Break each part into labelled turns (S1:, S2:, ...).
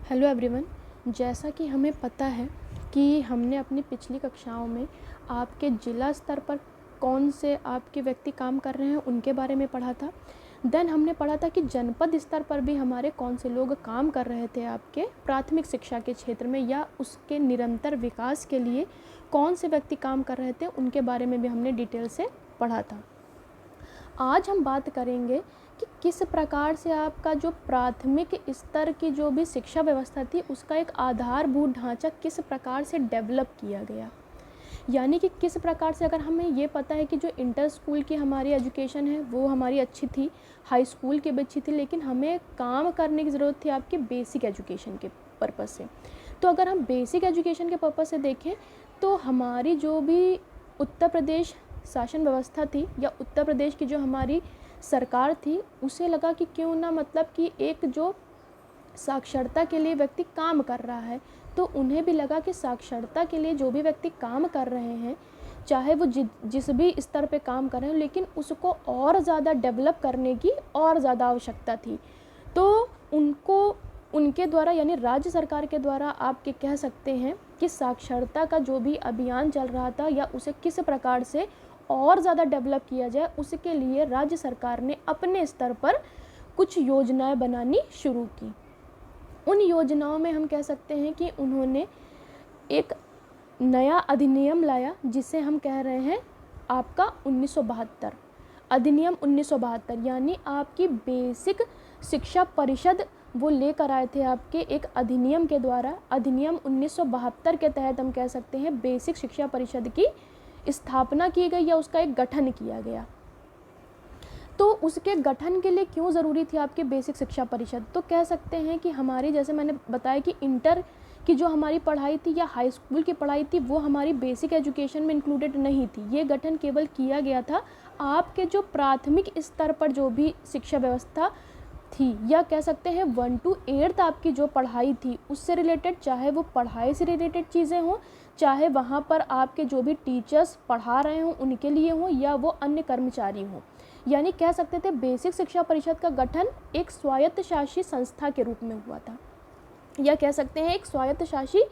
S1: Hello everyone. जैसा कि हमें पता है कि हमने अपनी पिछली कक्षाओं में आपके ज़िला स्तर पर कौन से आपके व्यक्ति काम कर रहे हैं उनके बारे में पढ़ा था। देन हमने पढ़ा था कि जनपद स्तर पर भी हमारे कौन से लोग काम कर रहे थे आपके प्राथमिक शिक्षा के क्षेत्र में, या उसके निरंतर विकास के लिए कौन से व्यक्ति काम कर रहे थे उनके बारे में भी हमने डिटेल से पढ़ा था। आज हम बात करेंगे कि किस प्रकार से आपका जो प्राथमिक स्तर की जो भी शिक्षा व्यवस्था थी उसका एक आधारभूत ढांचा किस प्रकार से डेवलप किया गया। यानी कि किस प्रकार से, अगर हमें ये पता है कि जो इंटर स्कूल की हमारी एजुकेशन है वो हमारी अच्छी थी, हाई स्कूल की भी अच्छी थी, लेकिन हमें काम करने की ज़रूरत थी आपके बेसिक एजुकेशन के पर्पज़ से। तो अगर हम बेसिक एजुकेशन के पर्पज़ से देखें तो हमारी जो भी उत्तर प्रदेश शासन व्यवस्था थी या उत्तर प्रदेश की जो हमारी सरकार थी, उसे लगा कि क्यों ना, मतलब कि एक जो साक्षरता के लिए व्यक्ति काम कर रहा है तो उन्हें भी लगा कि साक्षरता के लिए जो भी व्यक्ति काम कर रहे हैं, चाहे वो जिस भी स्तर पे काम कर रहे हैं, लेकिन उसको और ज़्यादा डेवलप करने की और ज़्यादा आवश्यकता थी। तो उनको उनके द्वारा, यानी राज्य सरकार के द्वारा, आप कह सकते हैं कि साक्षरता का जो भी अभियान चल रहा था या उसे किस प्रकार से और ज़्यादा डेवलप किया जाए, उसके लिए राज्य सरकार ने अपने स्तर पर कुछ योजनाएं बनानी शुरू की। उन योजनाओं में हम कह सकते हैं कि उन्होंने एक नया अधिनियम लाया जिसे हम कह रहे हैं आपका 1972 अधिनियम 1972, यानी आपकी बेसिक शिक्षा परिषद वो लेकर आए थे आपके एक अधिनियम के द्वारा। अधिनियम 1972 के तहत हम कह सकते हैं बेसिक शिक्षा परिषद की स्थापना की गई या उसका एक गठन किया गया। तो उसके गठन के लिए क्यों ज़रूरी थी आपकी बेसिक शिक्षा परिषद? तो कह सकते हैं कि हमारी, जैसे मैंने बताया कि इंटर की जो हमारी पढ़ाई थी या हाई स्कूल की पढ़ाई थी वो हमारी बेसिक एजुकेशन में इंक्लूडेड नहीं थी। ये गठन केवल किया गया था आपके जो प्राथमिक स्तर पर जो भी शिक्षा व्यवस्था थी, या कह सकते हैं 1 to 8 आपकी जो पढ़ाई थी उससे रिलेटेड, चाहे वो पढ़ाई से रिलेटेड चीज़ें हों, चाहे वहाँ पर आपके जो भी टीचर्स पढ़ा रहे हों उनके लिए हों, या वो अन्य कर्मचारी हों। यानी कह सकते थे बेसिक शिक्षा परिषद का गठन एक स्वायत्तशासी संस्था के रूप में हुआ था, या कह सकते हैं एक स्वायत्तशासी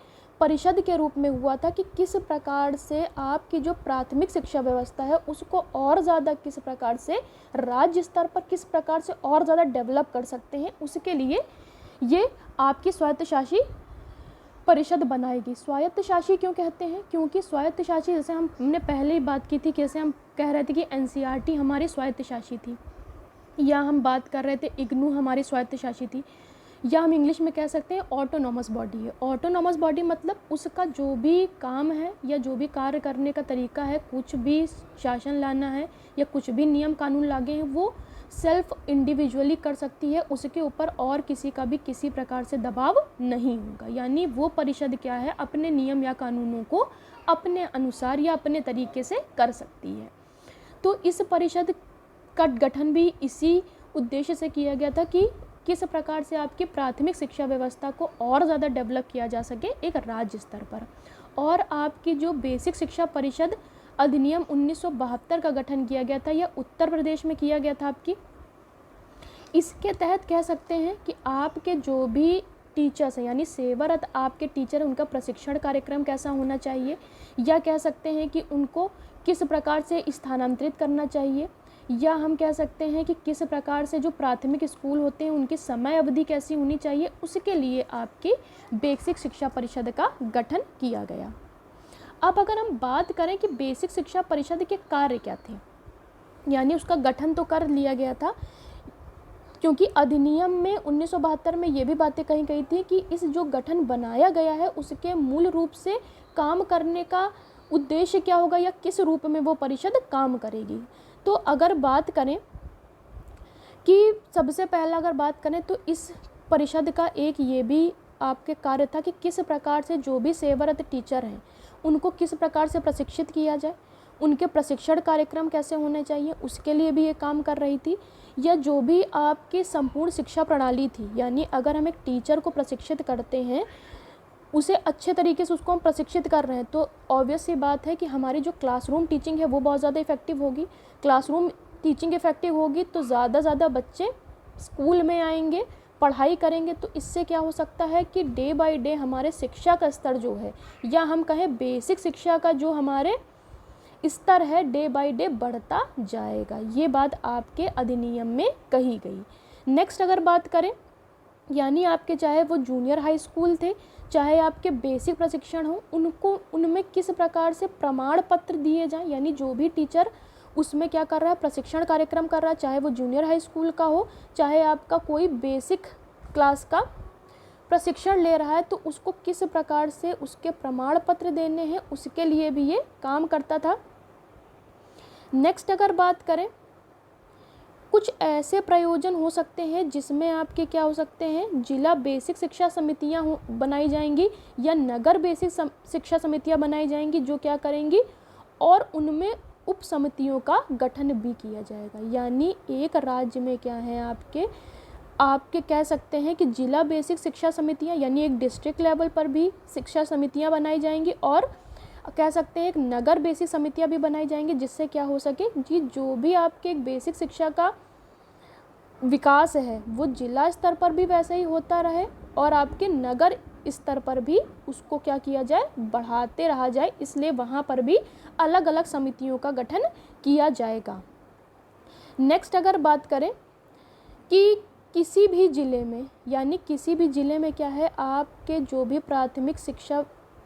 S1: परिषद के रूप में हुआ था कि किस प्रकार से आपकी जो प्राथमिक शिक्षा व्यवस्था है उसको और ज़्यादा किस प्रकार से राज्य स्तर पर किस प्रकार से और ज़्यादा डेवलप कर सकते हैं, उसके लिए ये आपकी स्वायत्तशासी परिषद बनाएगी। स्वायत्तशासी क्यों कहते हैं? क्योंकि स्वायत्तशासी, जैसे हमने पहले ही बात की थी, कैसे हम कह रहे थे कि एनसीईआरटी हमारी स्वायत्तशासी थी, या हम बात कर रहे थे इग्नू हमारी स्वायत्तशासी थी, या हम इंग्लिश में कह सकते हैं ऑटोनॉमस बॉडी है। ऑटोनॉमस बॉडी मतलब उसका जो भी काम है या जो भी कार्य करने का तरीका है, कुछ भी शासन लाना है या कुछ भी नियम कानून लागे हैं, वो सेल्फ इंडिविजुअली कर सकती है, उसके ऊपर और किसी का भी किसी प्रकार से दबाव नहीं होगा। यानी वो परिषद क्या है, अपने नियम या कानूनों को अपने अनुसार या अपने तरीके से कर सकती है। तो इस परिषद का गठन भी इसी उद्देश्य से किया गया था कि किस प्रकार से आपकी प्राथमिक शिक्षा व्यवस्था को और ज़्यादा डेवलप किया जा सके एक राज्य स्तर पर। और आपकी जो बेसिक शिक्षा परिषद अधिनियम 1972 का गठन किया गया था, यह उत्तर प्रदेश में किया गया था आपकी। इसके तहत कह सकते हैं कि आपके जो भी टीचर्स हैं, यानी सेवारत आपके टीचर हैं, उनका प्रशिक्षण कार्यक्रम कैसा होना चाहिए, या कह सकते हैं कि उनको किस प्रकार से स्थानांतरित करना चाहिए, या हम कह सकते हैं कि किस प्रकार से जो प्राथमिक स्कूल होते हैं उनकी समय अवधि कैसी होनी चाहिए, उसके लिए आपकी बेसिक शिक्षा परिषद का गठन किया गया। अब अगर हम बात करें कि बेसिक शिक्षा परिषद के कार्य क्या थे, यानी उसका गठन तो कर लिया गया था, क्योंकि अधिनियम में 1972 में ये भी बातें कही गई थी कि इस जो गठन बनाया गया है उसके मूल रूप से काम करने का उद्देश्य क्या होगा या किस रूप में वो परिषद काम करेगी। तो अगर बात करें कि सबसे पहला अगर बात करें तो इस परिषद का एक ये भी आपके कार्य था कि किस प्रकार से जो भी सेवारत टीचर हैं उनको किस प्रकार से प्रशिक्षित किया जाए, उनके प्रशिक्षण कार्यक्रम कैसे होने चाहिए, उसके लिए भी ये काम कर रही थी। या जो भी आपकी संपूर्ण शिक्षा प्रणाली थी, यानी अगर हम एक टीचर को प्रशिक्षित करते हैं, उसे अच्छे तरीके से उसको हम प्रशिक्षित कर रहे हैं, तो ऑब्वियस सी बात है कि हमारी जो क्लासरूम टीचिंग है वो बहुत ज़्यादा इफेक्टिव होगी। क्लासरूम टीचिंग इफेक्टिव होगी तो ज़्यादा बच्चे स्कूल में आएंगे, पढ़ाई करेंगे तो इससे क्या हो सकता है कि डे बाय डे हमारे शिक्षा का स्तर जो है, या हम कहें बेसिक शिक्षा का जो हमारे स्तर है, डे बाय डे बढ़ता जाएगा। ये बात आपके अधिनियम में कही गई। नेक्स्ट अगर बात करें, यानी आपके चाहे वो जूनियर हाई स्कूल थे, चाहे आपके बेसिक प्रशिक्षण हो, उनको उनमें किस प्रकार से प्रमाण पत्र दिए जाएं, यानी जो भी टीचर उसमें क्या कर रहा है, प्रशिक्षण कार्यक्रम कर रहा है, चाहे वो जूनियर हाई स्कूल का हो, चाहे आपका कोई बेसिक क्लास का प्रशिक्षण ले रहा है, तो उसको किस प्रकार से उसके प्रमाण पत्र देने हैं, उसके लिए भी ये काम करता था। नेक्स्ट अगर बात करें, कुछ ऐसे प्रयोजन हो सकते हैं जिसमें आपके क्या हो सकते हैं, जिला बेसिक शिक्षा समितियां बनाई जाएंगी या नगर बेसिक शिक्षा समितियां बनाई जाएंगी, जो क्या करेंगी और उनमें उप समितियों का गठन भी किया जाएगा। यानी एक राज्य में क्या है, आपके कह सकते हैं कि जिला बेसिक शिक्षा समितियां, यानी एक डिस्ट्रिक्ट लेवल पर भी शिक्षा समितियां बनाई जाएंगी, और कह सकते हैं एक नगर बेसिक समितियां भी बनाई जाएंगी, जिससे क्या हो सके कि जो भी आपके एक बेसिक शिक्षा का विकास है वो जिला स्तर पर भी वैसे ही होता रहे, और आपके नगर स्तर पर भी उसको क्या किया जाए, बढ़ाते रहा जाए। इसलिए वहाँ पर भी अलग अलग समितियों का गठन किया जाएगा। नेक्स्ट अगर बात करें कि किसी भी ज़िले में, यानी किसी भी ज़िले में क्या है, आपके जो भी प्राथमिक शिक्षा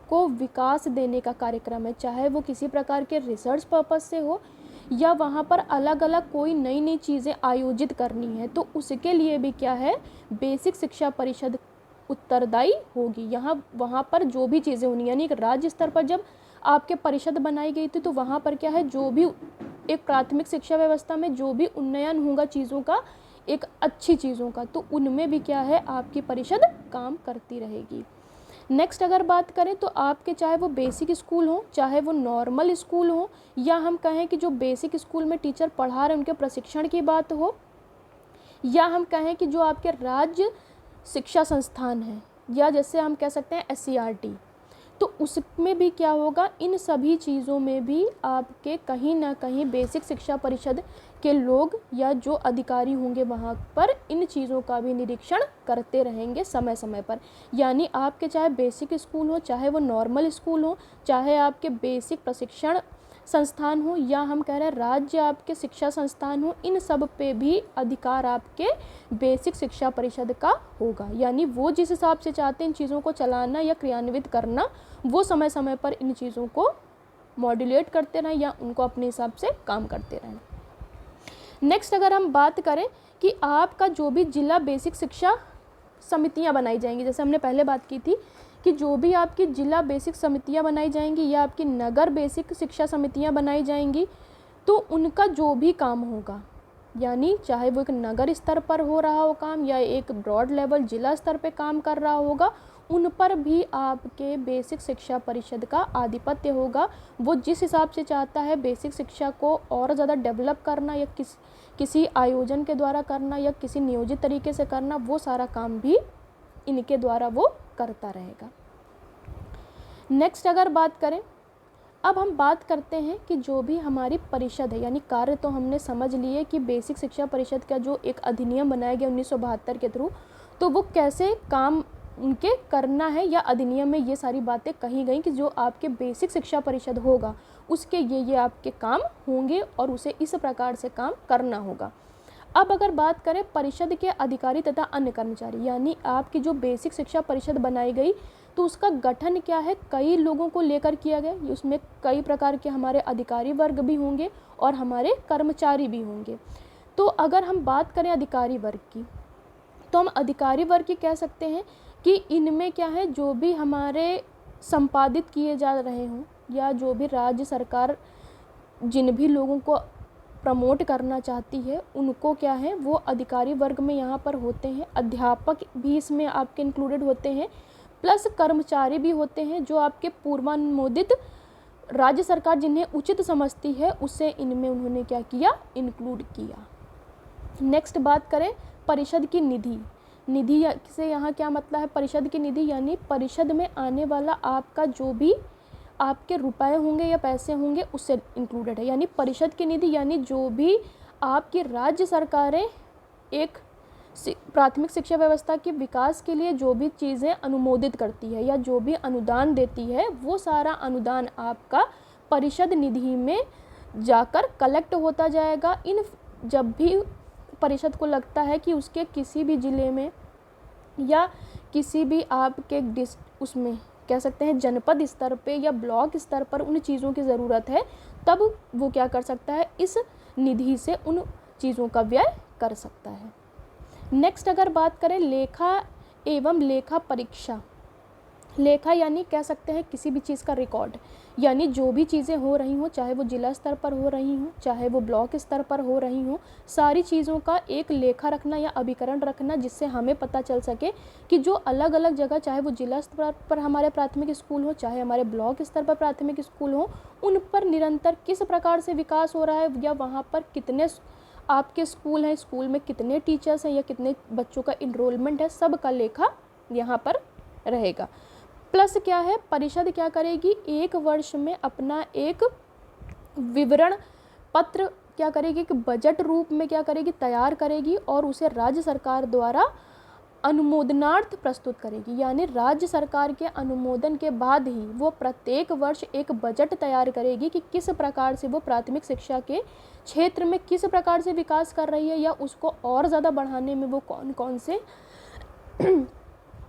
S1: को विकास देने का कार्यक्रम है, चाहे वो किसी प्रकार के रिसर्च पर्पस से हो या वहाँ पर अलग अलग कोई नई नई चीज़ें आयोजित करनी है, तो उसके लिए भी क्या है, बेसिक शिक्षा परिषद उत्तरदायी होगी। वहाँ पर जो भी चीज़ें होनी, यानी राज्य स्तर पर जब आपके परिषद बनाई गई थी, तो वहाँ पर क्या है, जो भी एक प्राथमिक शिक्षा व्यवस्था में जो भी उन्नयन होगा चीज़ों का, एक अच्छी चीज़ों का, तो उनमें भी क्या है, आपकी परिषद काम करती रहेगी। नेक्स्ट अगर बात करें तो आपके चाहे वो बेसिक स्कूल हो, चाहे वो नॉर्मल स्कूल हो, या हम कहें कि जो बेसिक स्कूल में टीचर पढ़ा रहे हैं उनके प्रशिक्षण की बात हो, या हम कहें कि जो आपके राज्य शिक्षा संस्थान है, या जैसे हम कह सकते हैं SCRT, तो उसमें भी क्या होगा, इन सभी चीज़ों में भी आपके कहीं ना कहीं बेसिक शिक्षा परिषद के लोग या जो अधिकारी होंगे वहाँ पर इन चीज़ों का भी निरीक्षण करते रहेंगे समय समय पर। यानी आपके चाहे बेसिक स्कूल हो, चाहे वो नॉर्मल स्कूल हो, चाहे आपके बेसिक प्रशिक्षण संस्थान हो, या हम कह रहे हैं राज्य आपके शिक्षा संस्थान हो, इन सब पे भी अधिकार आपके बेसिक शिक्षा परिषद का होगा। यानी वो जिस हिसाब से चाहते हैं इन चीज़ों को चलाना या क्रियान्वित करना, वो समय समय पर इन चीज़ों को मॉड्यूलेट करते रहें या उनको अपने हिसाब से काम करते रहें। नेक्स्ट अगर हम बात करें कि आपका जो भी जिला बेसिक शिक्षा समितियां बनाई जाएंगी, जैसे हमने पहले बात की थी कि जो भी आपकी जिला बेसिक समितियां बनाई जाएंगी या आपकी नगर बेसिक शिक्षा समितियां बनाई जाएंगी, तो उनका जो भी काम होगा, यानी चाहे वो एक नगर स्तर पर हो रहा हो काम या एक ब्रॉड लेवल जिला स्तर पे काम कर रहा होगा, उन पर भी आपके बेसिक शिक्षा परिषद का आधिपत्य होगा। वो जिस हिसाब से चाहता है बेसिक शिक्षा को और ज़्यादा डेवलप करना या किसी आयोजन के द्वारा करना या किसी नियोजित तरीके से करना, वो सारा काम भी इनके द्वारा वो करता रहेगा। नेक्स्ट अगर बात करें, अब हम बात करते हैं कि जो भी हमारी परिषद है, यानी कार्य तो हमने समझ लिए कि बेसिक शिक्षा परिषद का जो एक अधिनियम बनाया गया 1972 के थ्रू, तो वो कैसे काम उनके करना है, या अधिनियम में ये सारी बातें कही गई कि जो आपके बेसिक शिक्षा परिषद होगा उसके ये आपके काम होंगे और उसे इस प्रकार से काम करना होगा। अब अगर बात करें परिषद के अधिकारी तथा अन्य कर्मचारी, यानी आपकी जो बेसिक शिक्षा परिषद बनाई गई, तो उसका गठन क्या है, कई लोगों को लेकर किया गया। उसमें कई प्रकार के हमारे अधिकारी वर्ग भी होंगे और हमारे कर्मचारी भी होंगे। तो अगर हम बात करें अधिकारी वर्ग की, तो हम अधिकारी वर्ग की कह सकते हैं कि इनमें क्या है, जो भी हमारे संपादित किए जा रहे हों या जो भी राज्य सरकार जिन भी लोगों को प्रमोट करना चाहती है, उनको क्या है, वो अधिकारी वर्ग में यहाँ पर होते हैं। अध्यापक भी इसमें आपके इंक्लूडेड होते हैं, प्लस कर्मचारी भी होते हैं जो आपके पूर्वानुमोदित राज्य सरकार जिन्हें उचित समझती है उसे इनमें उन्होंने क्या किया, इंक्लूड किया। नेक्स्ट बात करें परिषद की निधि से यहाँ क्या मतलब है, परिषद की निधि यानी परिषद में आने वाला आपका जो भी आपके रुपए होंगे या पैसे होंगे उससे इंक्लूडेड है। यानी परिषद की निधि यानी जो भी आपकी राज्य सरकारें एक प्राथमिक शिक्षा व्यवस्था के विकास के लिए जो भी चीज़ें अनुमोदित करती है या जो भी अनुदान देती है, वो सारा अनुदान आपका परिषद निधि में जाकर कलेक्ट होता जाएगा। जब भी परिषद को लगता है कि उसके किसी भी ज़िले में या किसी भी आपके उसमें कह सकते हैं जनपद स्तर पे या ब्लॉक स्तर पर उन चीज़ों की ज़रूरत है, तब वो क्या कर सकता है, इस निधि से उन चीज़ों का व्यय कर सकता है। नेक्स्ट अगर बात करें लेखा एवं लेखा परीक्षा। लेखा यानी कह सकते हैं किसी भी चीज़ का रिकॉर्ड, यानी जो भी चीज़ें हो रही हों, चाहे वो जिला स्तर पर हो रही हों, चाहे वो ब्लॉक स्तर पर हो रही हों, सारी चीज़ों का एक लेखा रखना या अभिकरण रखना, जिससे हमें पता चल सके कि जो अलग अलग जगह, चाहे वो जिला स्तर पर हमारे प्राथमिक स्कूल हो, चाहे हमारे ब्लॉक स्तर पर प्राथमिक स्कूल हो, उन पर निरंतर किस प्रकार से विकास हो रहा है, या वहाँ पर कितने आपके स्कूल हैं, स्कूल में कितने टीचर्स हैं या कितने बच्चों का इनरोलमेंट है, सब का लेखा यहाँ पर रहेगा। प्लस क्या है, परिषद क्या करेगी, एक वर्ष में अपना एक विवरण पत्र क्या करेगी कि बजट रूप में क्या करेगी, तैयार करेगी और उसे राज्य सरकार द्वारा अनुमोदनार्थ प्रस्तुत करेगी। यानी राज्य सरकार के अनुमोदन के बाद ही वो प्रत्येक वर्ष एक बजट तैयार करेगी कि किस प्रकार से वो प्राथमिक शिक्षा के क्षेत्र में किस प्रकार से विकास कर रही है, या उसको और ज़्यादा बढ़ाने में वो कौन कौन से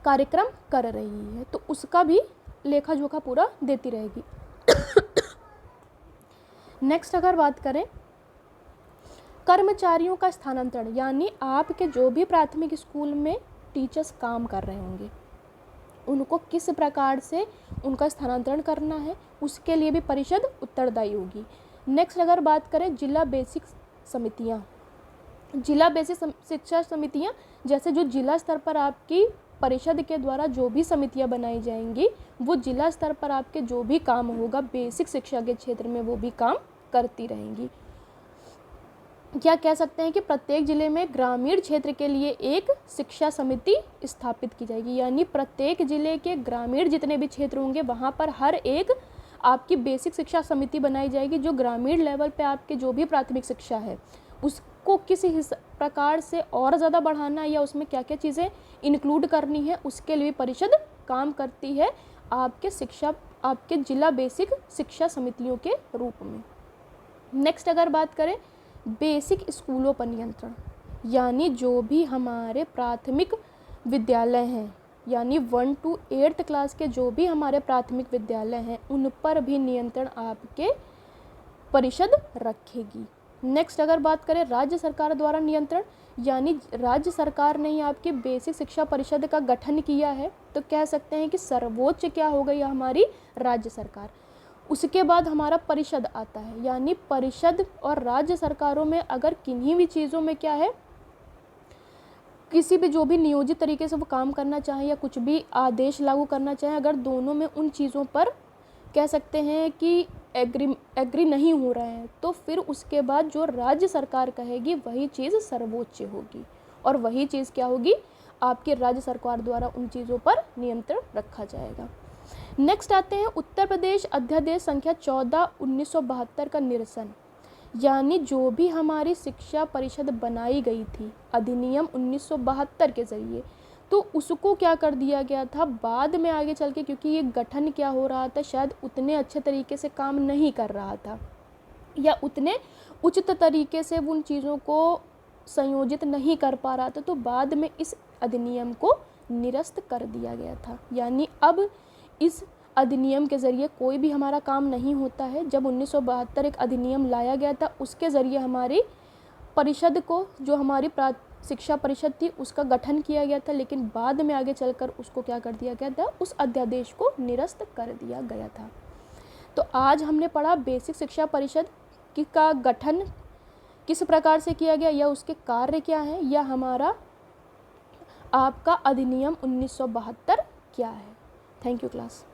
S1: कार्यक्रम कर रही है, तो उसका भी लेखा जोखा पूरा देती रहेगी। नेक्स्ट अगर बात करें कर्मचारियों का स्थानांतरण, यानी आपके जो भी प्राथमिक स्कूल में टीचर्स काम कर रहे होंगे, उनको किस प्रकार से उनका स्थानांतरण करना है, उसके लिए भी परिषद उत्तरदायी होगी। नेक्स्ट अगर बात करें जिला बेसिक समितियाँ, जिला बेसिक शिक्षा समितियाँ, जैसे जो जिला स्तर पर आपकी परिषद के द्वारा जो भी समितियां बनाई जाएंगी, वो जिला स्तर पर आपके जो भी काम होगा बेसिक शिक्षा के क्षेत्र में वो भी काम करती रहेंगी। क्या कह सकते हैं कि प्रत्येक जिले में ग्रामीण क्षेत्र के लिए एक शिक्षा समिति स्थापित की जाएगी, यानी प्रत्येक जिले के ग्रामीण जितने भी क्षेत्र होंगे वहाँ पर हर एक आपकी बेसिक शिक्षा समिति बनाई जाएगी, जो ग्रामीण लेवल पे आपके जो भी प्राथमिक शिक्षा है उसको किसी प्रकार से और ज़्यादा बढ़ाना या उसमें क्या क्या चीज़ें इंक्लूड करनी है, उसके लिए परिषद काम करती है आपके जिला बेसिक शिक्षा समितियों के रूप में। नेक्स्ट अगर बात करें बेसिक स्कूलों पर नियंत्रण, यानी जो भी हमारे प्राथमिक विद्यालय हैं, यानी 1 to 8th क्लास के जो भी हमारे प्राथमिक विद्यालय हैं, उन पर भी नियंत्रण आपके परिषद रखेगी। नेक्स्ट अगर बात करें राज्य सरकार द्वारा नियंत्रण, यानी राज्य सरकार ने ही आपकी बेसिक शिक्षा परिषद का गठन किया है, तो कह सकते हैं कि सर्वोच्च क्या हो गई हमारी राज्य सरकार। उसके बाद हमारा परिषद आता है, यानी परिषद और राज्य सरकारों में अगर किन्हीं भी चीज़ों में क्या है, किसी भी जो भी नियोजित तरीके से वो काम करना चाहे या कुछ भी आदेश लागू करना चाहे, अगर दोनों में उन चीज़ों पर कह सकते हैं कि एग्री नहीं हो रहा है, तो फिर उसके बाद जो राज्य सरकार कहेगी वही चीज़ सर्वोच्च होगी और वही चीज़ क्या होगी, आपके राज्य सरकार द्वारा उन चीज़ों पर नियंत्रण रखा जाएगा। नेक्स्ट आते हैं उत्तर प्रदेश अध्यादेश संख्या 14/1972 का निरसन, यानी जो भी हमारी शिक्षा परिषद बनाई गई थी अधिनियम 1972 के ज़रिए, तो उसको क्या कर दिया गया था बाद में आगे चल के, क्योंकि ये गठन क्या हो रहा था, शायद उतने अच्छे तरीके से काम नहीं कर रहा था या उतने उचित तरीके से उन चीज़ों को संयोजित नहीं कर पा रहा था, तो बाद में इस अधिनियम को निरस्त कर दिया गया था। यानी अब इस अधिनियम के ज़रिए कोई भी हमारा काम नहीं होता है। जब 1972 एक अधिनियम लाया गया था, उसके ज़रिए हमारी परिषद को, जो हमारी शिक्षा परिषद थी, उसका गठन किया गया था, लेकिन बाद में आगे चलकर उसको क्या कर दिया गया था, उस अध्यादेश को निरस्त कर दिया गया था। तो आज हमने पढ़ा बेसिक शिक्षा परिषद का गठन किस प्रकार से किया गया या उसके कार्य क्या हैं, या हमारा आपका अधिनियम 1972 क्या है। Thank you class.